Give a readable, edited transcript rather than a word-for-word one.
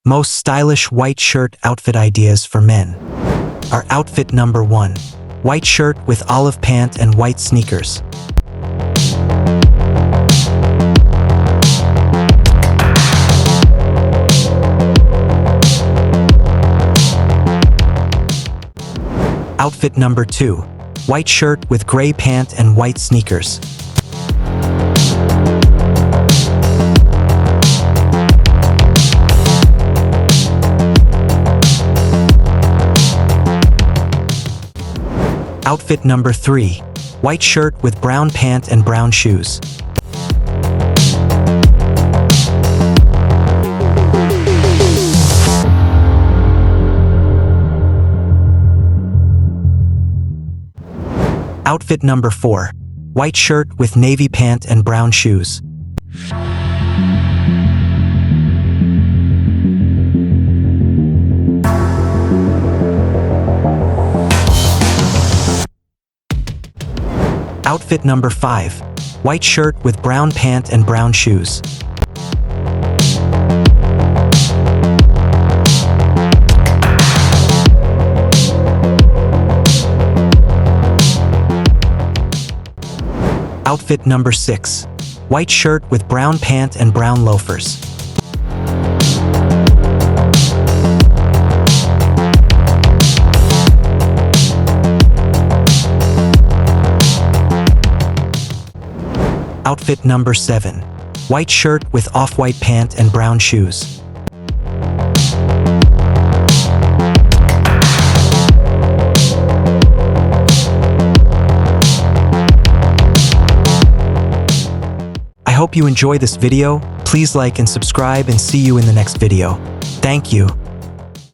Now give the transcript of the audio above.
Most stylish white shirt outfit ideas for men. Our outfit number 1. White shirt with olive pant and white sneakers. Outfit number 2. White shirt with gray pant and white sneakers. Outfit number 3. White shirt with brown pant and brown shoes. Outfit number 4. White shirt with navy pant and brown shoes. Outfit number 5. White shirt with brown pant and brown shoes. Outfit number 6. White shirt with brown pant and brown loafers. Outfit number 7. White shirt with off-white pant and brown shoes. I hope you enjoy this video. Please like and subscribe and see you in the next video. Thank you.